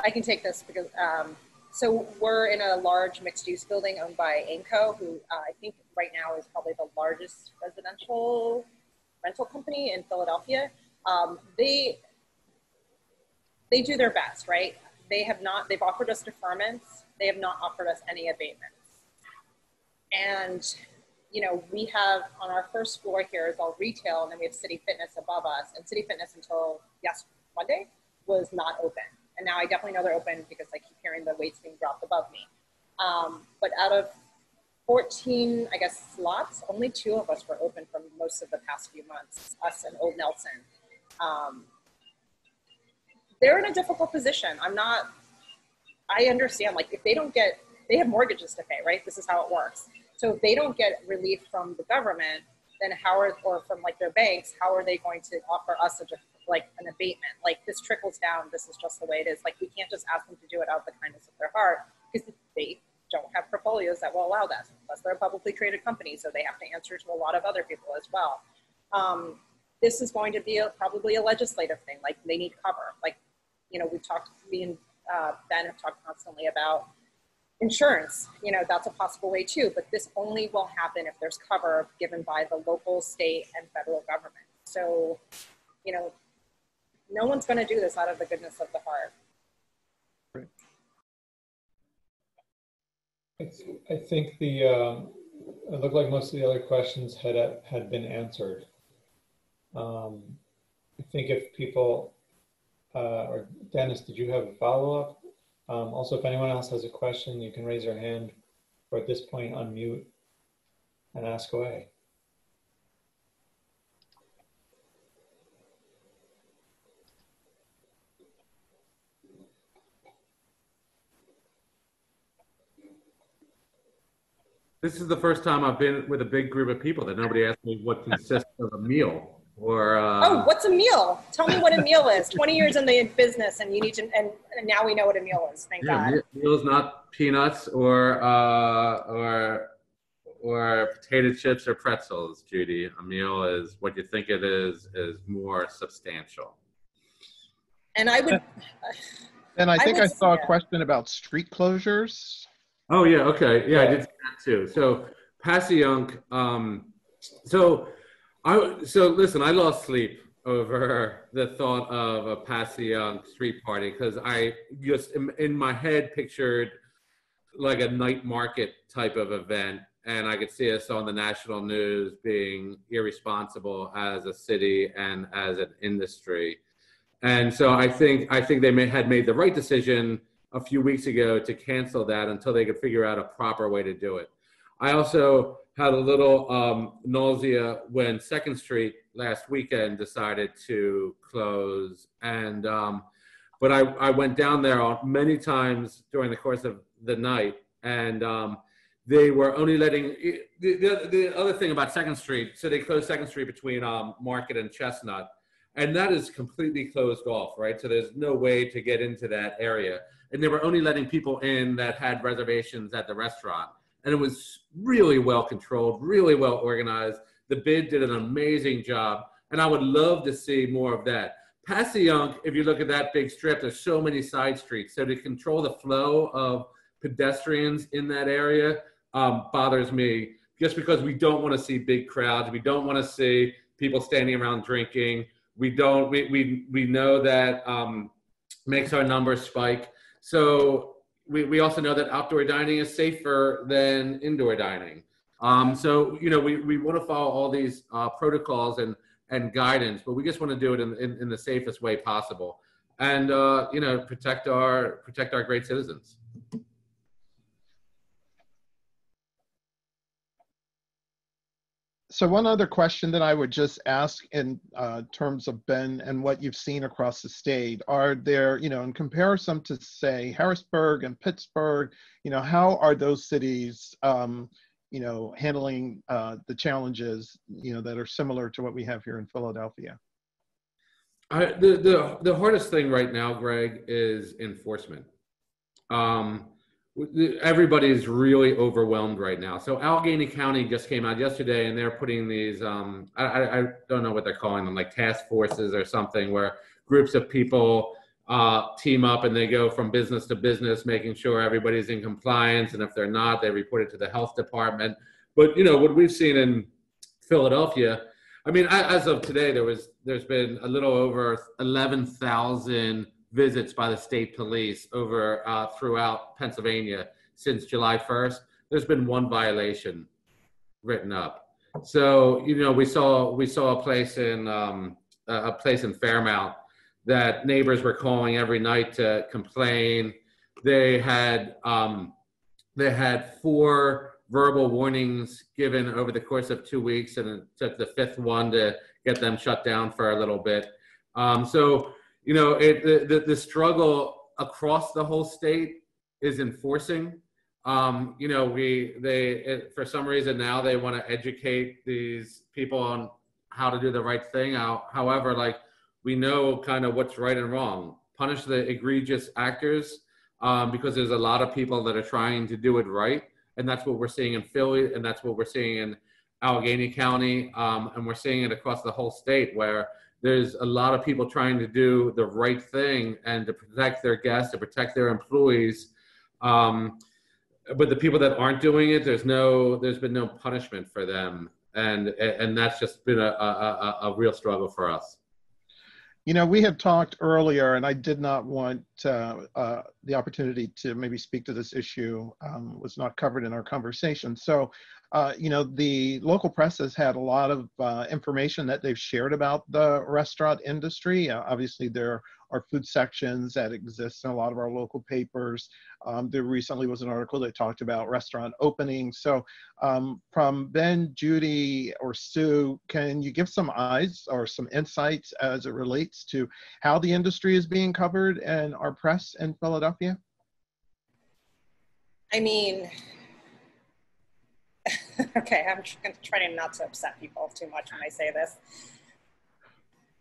I can take this because, so we're in a large mixed-use building owned by Aimco, who I think right now is probably the largest residential rental company in Philadelphia. They do their best, right? They've offered us deferments. They have not offered us any abatements. And, you know, we have on our first floor here is all retail, and then we have City Fitness above us. And City Fitness until Monday was not open. And now I definitely know they're open because I keep hearing the weights being dropped above me. But out of 14, I guess, slots, only 2 of us were open for most of the past few months, us and Old Nelson. They're in a difficult position. I understand, like, if they have mortgages to pay, right? This is how it works. So if they don't get relief from the government, then or from like their banks, how are they going to offer us an abatement? Like, this trickles down. This is just the way it is. Like, we can't just ask them to do it out of the kindness of their heart because they don't have portfolios that will allow that. Plus, they're a publicly traded company, so they have to answer to a lot of other people as well. This is going to be probably a legislative thing. Like, they need cover. Like, you know, me and Ben have talked constantly about insurance. You know, that's a possible way too, but this only will happen if there's cover given by the local, state, and federal government. So, you know, no one's going to do this out of the goodness of the heart. I think it looked like most of the other questions had been answered. I think if people, or Dennis, did you have a follow-up? Also, if anyone else has a question, you can raise your hand, or at this point, unmute and ask away. This is the first time I've been with a big group of people that nobody asked me what consists of a meal. Oh, what's a meal? Tell me what a meal is. 20 years in the business, and you need to, and now we know what a meal is. Thank God. Meal is not peanuts or potato chips or pretzels, Judy. A meal is what you think it is more substantial. And I would. And I think I saw a question about street closures. Oh yeah, okay, yeah, I did see that too. So Passyunk, so listen, I lost sleep over the thought of a Passy street party, because I just in my head pictured like a night market type of event, and I could see us on the national news being irresponsible as a city and as an industry. And so I think had made the right decision a few weeks ago to cancel that until they could figure out a proper way to do it. I also had a little nausea when Second Street last weekend decided to close, and but I went down there many times during the course of the night, and they were only letting the other thing about Second Street. So they closed Second Street between Market and Chestnut, and that is completely closed off, right? So there's no way to get into that area, and they were only letting people in that had reservations at the restaurant. And it was really well controlled, really well organized. The bid did an amazing job, and I would love to see more of that. Passy, if you look at that big strip, there's so many side streets. So to control the flow of pedestrians in that area bothers me, just because we don't want to see big crowds. We don't want to see people standing around drinking. We know that makes our numbers spike. So we also know that outdoor dining is safer than indoor dining. So, you know, we want to follow all these protocols and guidance, but we just want to do it in the safest way possible, and you know, protect our great citizens. So one other question that I would just ask in terms of Ben and what you've seen across the state, are there, you know, in comparison to say Harrisburg and Pittsburgh, you know, how are those cities, you know, handling the challenges, you know, that are similar to what we have here in Philadelphia? The hardest thing right now, Greg, is enforcement. Everybody's really overwhelmed right now. So Allegheny County just came out yesterday, and they're putting these, I don't know what they're calling them, like task forces or something, where groups of people team up and they go from business to business, making sure everybody's in compliance. And if they're not, they report it to the health department. But, you know, what we've seen in Philadelphia, I mean, as of today, there's been a little over 11,000 visits by the state police over throughout Pennsylvania since July 1st. There's been one violation written up. So, you know, we saw a place in Fairmount that neighbors were calling every night to complain. They had 4 verbal warnings given over the course of 2 weeks, and it took the 5th one to get them shut down for a little bit. So, you know, the struggle across the whole state is enforcing. You know, for some reason now they want to educate these people on how to do the right thing. However, like, we know kind of what's right and wrong. Punish the egregious actors, because there's a lot of people that are trying to do it right. And that's what we're seeing in Philly, and that's what we're seeing in Allegheny County. And we're seeing it across the whole state, where there's a lot of people trying to do the right thing and to protect their guests, to protect their employees. But the people that aren't doing it, there's been no punishment for them. And that's just been a real struggle for us. You know, we had talked earlier, and I did not want the opportunity to maybe speak to this issue, was not covered in our conversation. So, you know, the local press has had a lot of information that they've shared about the restaurant industry. Obviously, there are food sections that exist in a lot of our local papers. There recently was an article that talked about restaurant openings. So from Ben, Judy, or Sue, can you give some eyes or some insights as it relates to how the industry is being covered in our press in Philadelphia? I mean, okay, I'm trying not to upset people too much when I say this.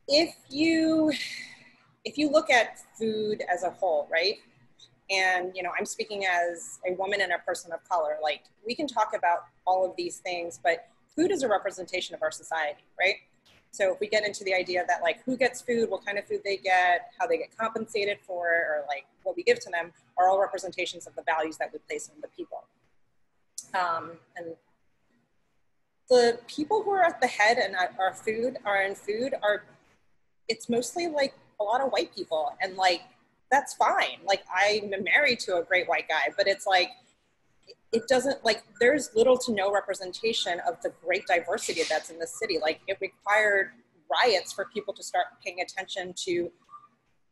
If you look at food as a whole, right? And, you know, I'm speaking as a woman and a person of color. Like, we can talk about all of these things, but food is a representation of our society, right? So if we get into the idea that, like, who gets food, what kind of food they get, how they get compensated for it, or like what we give to them, are all representations of the values that we place on the people. And the people who are at the head and are in food are it's mostly like a lot of white people, and like, that's fine. Like, I'm married to a great white guy, but it's like, it doesn't, like, there's little to no representation of the great diversity that's in the city. Like, it required riots for people to start paying attention to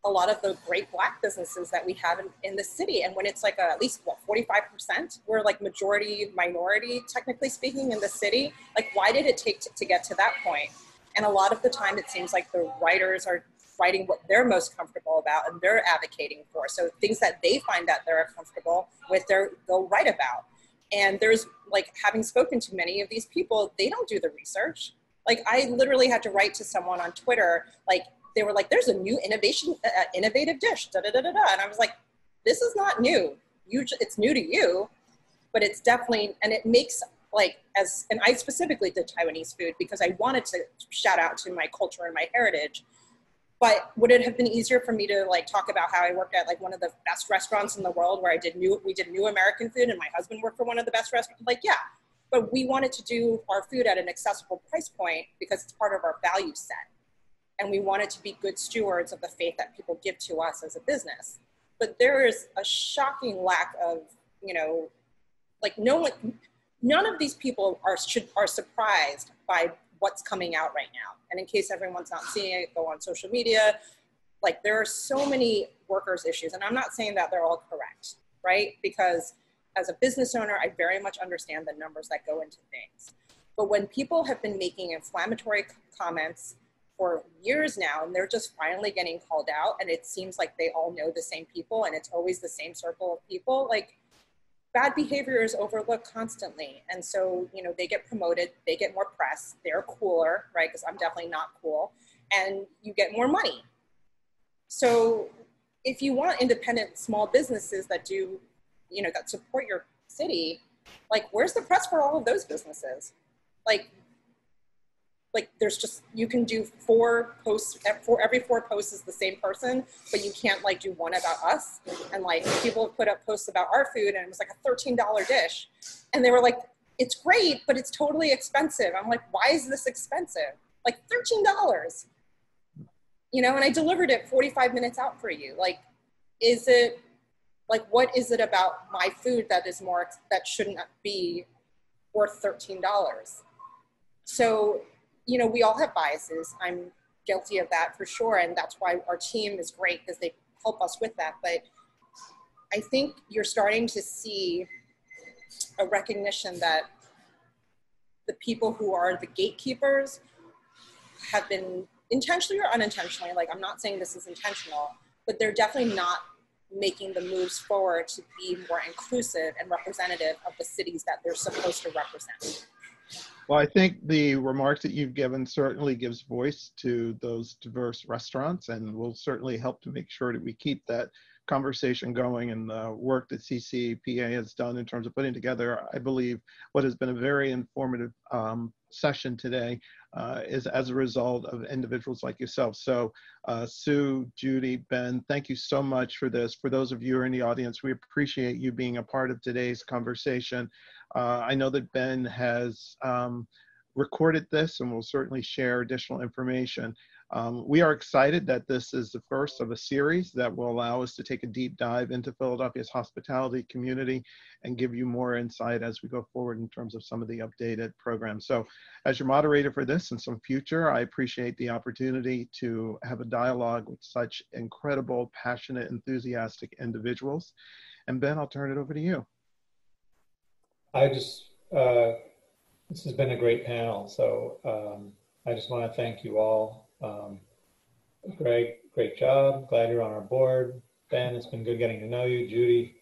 a lot of the great Black businesses that we have in the city. And when it's like at least, what, 45%, we're like majority minority, technically speaking, in the city. Like, why did it take to get to that point? And a lot of the time it seems like the writers are writing what they're most comfortable about and they're advocating for. So things that they find that they're comfortable with, they'll write about. And there's, like, having spoken to many of these people, they don't do the research. Like, I literally had to write to someone on Twitter, like, they were like, there's a new innovative dish, da, da, da, da, da. And I was like, this is not new. It's new to you, but it's definitely, and it makes, like, and I specifically did Taiwanese food because I wanted to shout out to my culture and my heritage. But would it have been easier for me to, like, talk about how I worked at, like, one of the best restaurants in the world where we did new American food, and my husband worked for one of the best restaurants? Like, yeah, but we wanted to do our food at an accessible price point because it's part of our value set. And we wanted to be good stewards of the faith that people give to us as a business. But there is a shocking lack of, like, none of these people are surprised by what's coming out right now. And in case everyone's not seeing it, go on social media. Like, there are so many workers' issues, and I'm not saying that they're all correct, right? Because as a business owner, I very much understand the numbers that go into things. But when people have been making inflammatory comments for years now, and they're just finally getting called out, and it seems like they all know the same people, and it's always the same circle of people, like, bad behavior is overlooked constantly. And so, they get promoted, they get more press, they're cooler, right? Because I'm definitely not cool, and you get more money. So if you want independent small businesses that do, that support your city, like, where's the press for all of those businesses? Like there's just, you can do 4 posts, every 4 posts is the same person, but you can't, like, do one about us. And, like, people have put up posts about our food, and it was like a $13 dish. And they were like, it's great, but it's totally expensive. I'm like, why is this expensive? Like, $13, and I delivered it 45 minutes out for you. Like, what is it about my food that that shouldn't be worth $13? So, we all have biases. I'm guilty of that for sure. And that's why our team is great, because they help us with that. But I think you're starting to see a recognition that the people who are the gatekeepers have been intentionally or unintentionally, like, I'm not saying this is intentional, but they're definitely not making the moves forward to be more inclusive and representative of the cities that they're supposed to represent. Well, I think the remarks that you've given certainly gives voice to those diverse restaurants, and will certainly help to make sure that we keep that conversation going, and the work that CCPA has done in terms of putting together, I believe, what has been a very informative session today is as a result of individuals like yourself. So Sue, Judy, Ben, thank you so much for this. For those of you who are in the audience, we appreciate you being a part of today's conversation. I know that Ben has recorded this and will certainly share additional information. We are excited that this is the first of a series that will allow us to take a deep dive into Philadelphia's hospitality community and give you more insight as we go forward in terms of some of the updated programs. So as your moderator for this and some future, I appreciate the opportunity to have a dialogue with such incredible, passionate, enthusiastic individuals. And Ben, I'll turn it over to you. This has been a great panel. So I just want to thank you all. Greg, great job. Glad you're on our board. Ben, it's been good getting to know you. Judy,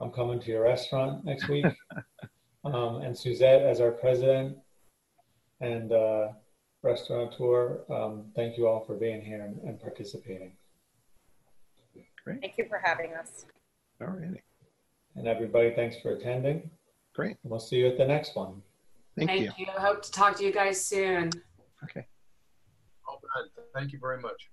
I'm coming to your restaurant next week. And Suzette, as our president and restaurateur, thank you all for being here and participating. Great. Thank you for having us. All righty. And everybody, thanks for attending. Great. We'll see you at the next one. Thank you. Hope to talk to you guys soon. Okay. All right. Thank you very much.